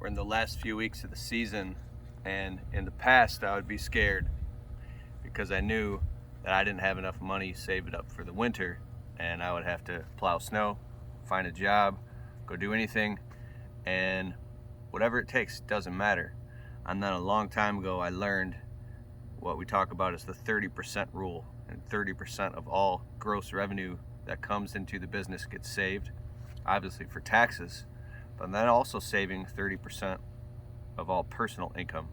We're in the last few weeks of the season, and in the past I would be scared because I knew that I didn't have enough money saved up for the winter, and I would have to plow snow, find a job, go do anything, and whatever it takes, doesn't matter. And then a long time ago I learned what we talk about as the 30% rule, and 30% of all gross revenue that comes into the business gets saved, obviously for taxes, but then also saving 30% of all personal income.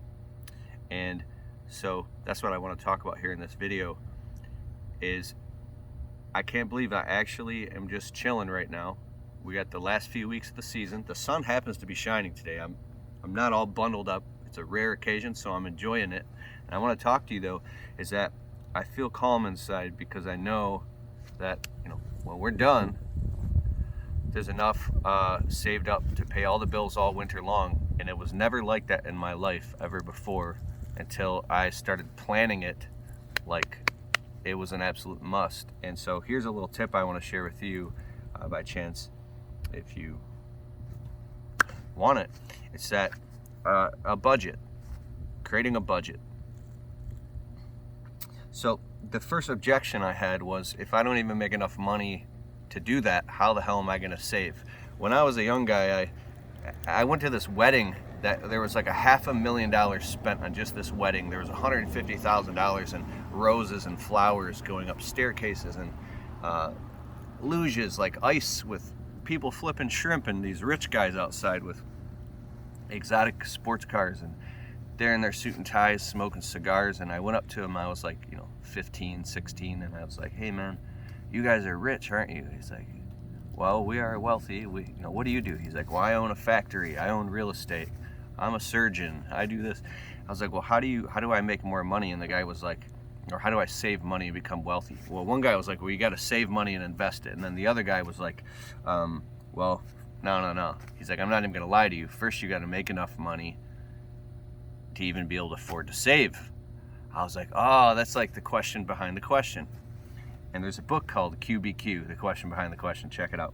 And so that's what I want to talk about here in this video. Is I can't believe I actually am just chilling right now. We got the last few weeks of the season. The sun happens to be shining today. I'm not all bundled up. It's a rare occasion, so I'm enjoying it. And I want to talk to you though, is that I feel calm inside because I know that, when we're done, there's enough saved up to pay all the bills all winter long. And it was never like that in my life ever before until I started planning it like it was an absolute must. And so here's a little tip I want to share with you by chance, if you want it. It's that a budget, creating a budget. So the first objection I had was, if I don't even make enough money to do that, how the hell am I going to save? When I was a young guy, I went to this wedding that there was like $500,000 spent on just this wedding. There was $150,000 in roses and flowers going up staircases, and luges, like ice with people flipping shrimp, and these rich guys outside with exotic sports cars, and they're in their suit and ties smoking cigars. And I went up to him, I was like 15, 16, and I was like, hey man, you guys are rich, aren't you? He's like, well, we are wealthy. What do you do? He's like, well, I own a factory, I own real estate, I'm a surgeon, I do this. I was like, well, how do I make more money? And the guy was like, or how do I save money and become wealthy? Well, one guy was like, well, you got to save money and invest it. And then the other guy was like, well, no. He's like, I'm not even going to lie to you. First, you got to make enough money to even be able to afford to save. I was like, oh, that's like the question behind the question. And there's a book called QBQ, The Question Behind the Question. Check it out.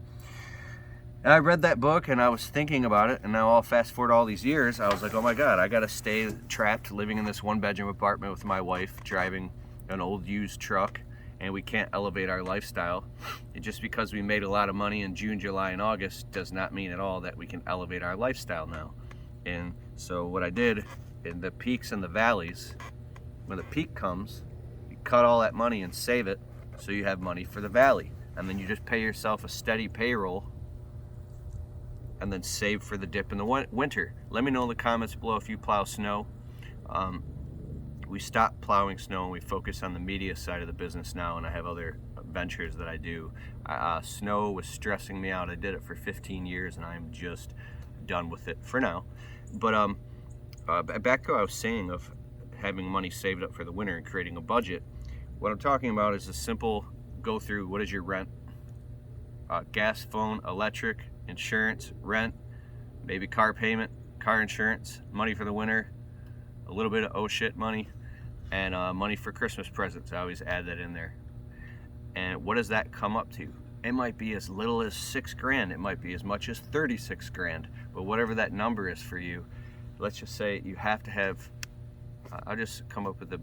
And I read that book and I was thinking about it, and now I'll fast forward all these years. I was like, oh my God, I got to stay trapped living in this one-bedroom apartment with my wife, driving an old used truck, and we can't elevate our lifestyle. And just because we made a lot of money in June, July, and August does not mean at all that we can elevate our lifestyle now. And so what I did, in the peaks and the valleys, when the peak comes, you cut all that money and save it so you have money for the valley. And then you just pay yourself a steady payroll and then save for the dip in the winter. Let me know in the comments below if you plow snow. We stopped plowing snow and we focus on the media side of the business now, and I have other ventures that I do. Snow was stressing me out. I did it for 15 years and I'm just done with it for now. But back to what I was saying of having money saved up for the winter and creating a budget. What I'm talking about is a simple go through. What is your rent? Gas, phone, electric, insurance, rent, maybe car payment, car insurance, money for the winter, a little bit of oh shit money, and money for Christmas presents. I always add that in there. And what does that come up to? It might be as little as $6,000. It might be as much as 36 grand. But whatever that number is for you, let's just say you have to have, I'll just come up with an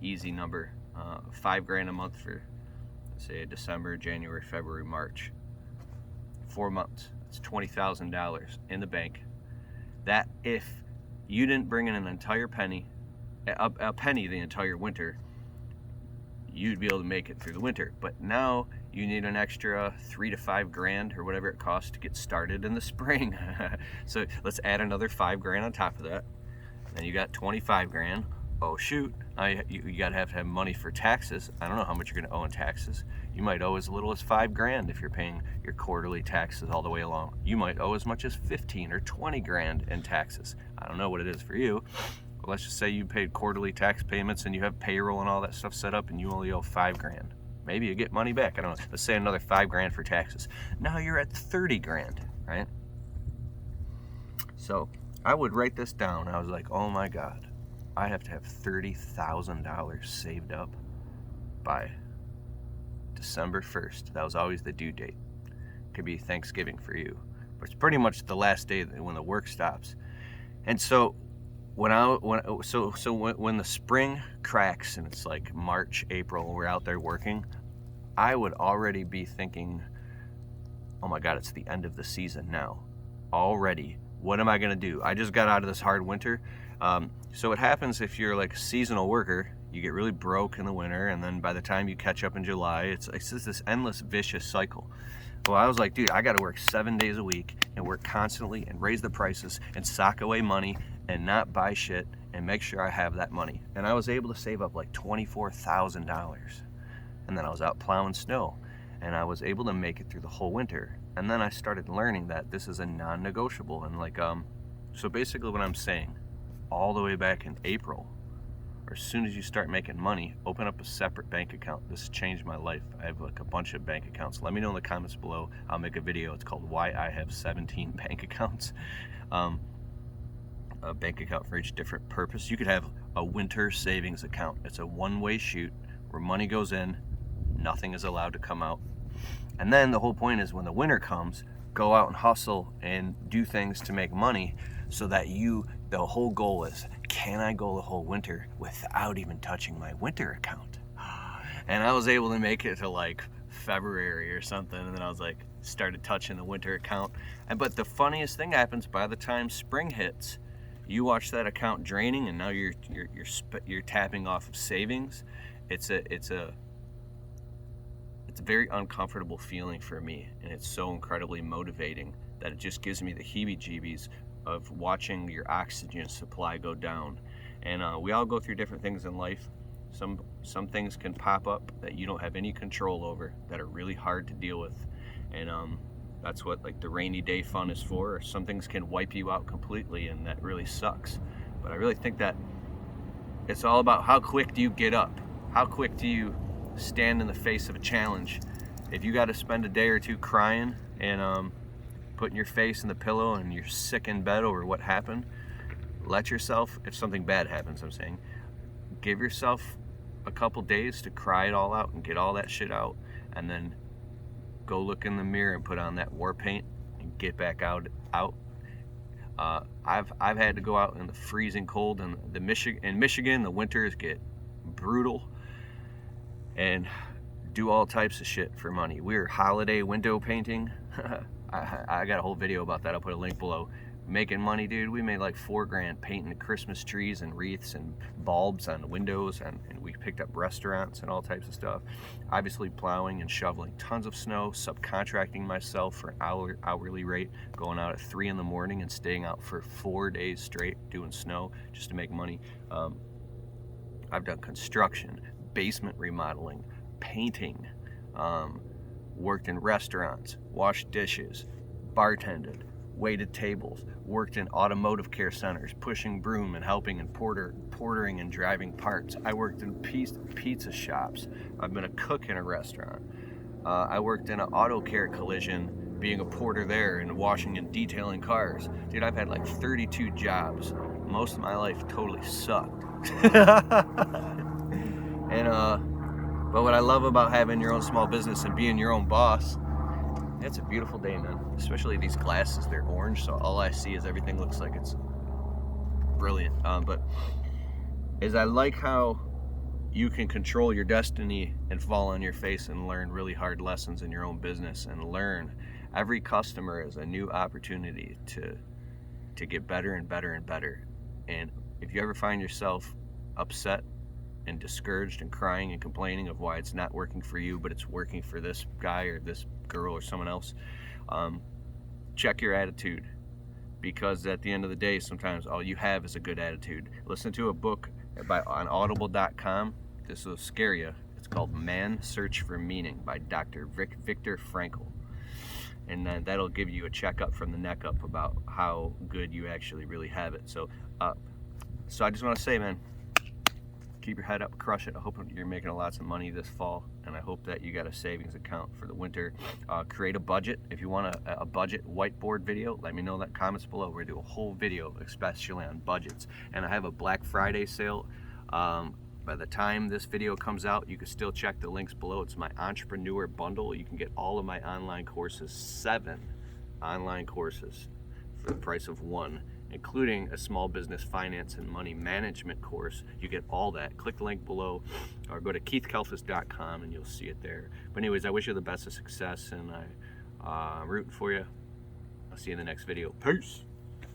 easy number, $5,000 a month for, say, December, January, February, March. 4 months. It's $20,000 in the bank. That if you didn't bring in an entire penny, a penny the entire winter, you'd be able to make it through the winter. But now you need an extra $3,000 to $5,000 or whatever it costs to get started in the spring. So let's add another $5,000 on top of that. Then you got $25,000. Oh shoot, you gotta have money for taxes. I don't know how much you're gonna owe in taxes. You might owe as little as $5,000 if you're paying your quarterly taxes all the way along. You might owe as much as 15 or 20 grand in taxes. I don't know what it is for you. But let's just say you paid quarterly tax payments and you have payroll and all that stuff set up and you only owe $5,000. Maybe you get money back. I don't know. Let's say another $5,000 for taxes. Now you're at 30 grand, right? So I would write this down. I was like, oh my God, I have to have $30,000 saved up by December 1st. That was always the due date. Could be Thanksgiving for you, but it's pretty much the last day when the work stops. And so when the spring cracks and it's like March, April, we're out there working, I would already be thinking, oh my God, it's the end of the season now. Already, what am I gonna do? I just got out of this hard winter. So what happens if you're like a seasonal worker, you get really broke in the winter, and then by the time you catch up in July, it's just this endless vicious cycle. Well, I was like, dude, I gotta work 7 days a week and work constantly and raise the prices and sock away money and not buy shit and make sure I have that money. And I was able to save up like $24,000. And then I was out plowing snow, and I was able to make it through the whole winter. And then I started learning that this is a non-negotiable. And like, so basically what I'm saying, all the way back in April, or as soon as you start making money, open up a separate bank account. This changed my life. I have like a bunch of bank accounts. Let me know in the comments below. I'll make a video. It's called Why I Have 17 Bank Accounts. A bank account for each different purpose. You could have a winter savings account. It's a one-way shoot where money goes in, nothing is allowed to come out. And then the whole point is when the winter comes, go out and hustle and do things to make money so that the whole goal is, can I go the whole winter without even touching my winter account? And I was able to make it to like February or something, and then I was like, started touching the winter account. But the funniest thing happens by the time spring hits, you watch that account draining, and now you're tapping off of savings. It's a very uncomfortable feeling for me, and it's so incredibly motivating that it just gives me the heebie-jeebies of watching your oxygen supply go down. And we all go through different things in life. Some things can pop up that you don't have any control over, that are really hard to deal with, and that's what like the rainy day fund is for. Some things can wipe you out completely, and that really sucks. But I really think that it's all about how quick do you get up, how quick do you stand in the face of a challenge. If you got to spend a day or two crying and putting your face in the pillow and you're sick in bed over what happened, let yourself, if something bad happens, I'm saying, give yourself a couple days to cry it all out and get all that shit out, and then go look in the mirror and put on that war paint and get back out. I've had to go out in the freezing cold, and in Michigan the winters get brutal, and do all types of shit for money. We were holiday window painting. I got a whole video about that. I'll put a link below. Making money, dude. We made like $4,000 painting Christmas trees and wreaths and bulbs on the windows, and we picked up restaurants and all types of stuff. Obviously plowing and shoveling tons of snow, subcontracting myself for an hourly rate, going out at 3 in the morning and staying out for 4 days straight doing snow just to make money. I've done construction, basement remodeling, painting, worked in restaurants, washed dishes, bartended, waited tables, worked in automotive care centers, pushing broom and helping and portering and driving parts. I worked in pizza shops. I've been a cook in a restaurant. I worked in an auto care collision, being a porter there and washing and detailing cars. Dude, I've had like 32 jobs. Most of my life totally sucked. And but what I love about having your own small business and being your own boss, it's a beautiful day, man. Especially these glasses, they're orange, so all I see is everything looks like it's brilliant. But I like how you can control your destiny and fall on your face and learn really hard lessons in your own business, and learn every customer is a new opportunity to get better and better and better. And if you ever find yourself upset and discouraged and crying and complaining of why it's not working for you, but it's working for this guy or this girl or someone else, check your attitude, because at the end of the day, sometimes all you have is a good attitude. Listen to a book on audible.com. This will scare you. It's called Man's Search for Meaning by Dr. Viktor Frankl. And then that'll give you a checkup from the neck up about how good you actually really have it. So I just want to say, man, keep your head up, crush it. I hope you're making lots of money this fall, and I hope that you got a savings account for the winter. Create a budget. If you want a budget whiteboard video, let me know in the comments below. We're gonna do a whole video especially on budgets. And I have a Black Friday sale. By the time this video comes out, you can still check the links below. It's my entrepreneur bundle. You can get all of my online courses, 7 online courses, for the price of 1. including a small business finance and money management course. You get all that. Click the link below or go to keithkalfas.com and you'll see it there. But anyways, I wish you the best of success, and I'm rooting for you. I'll see you in the next video. Peace.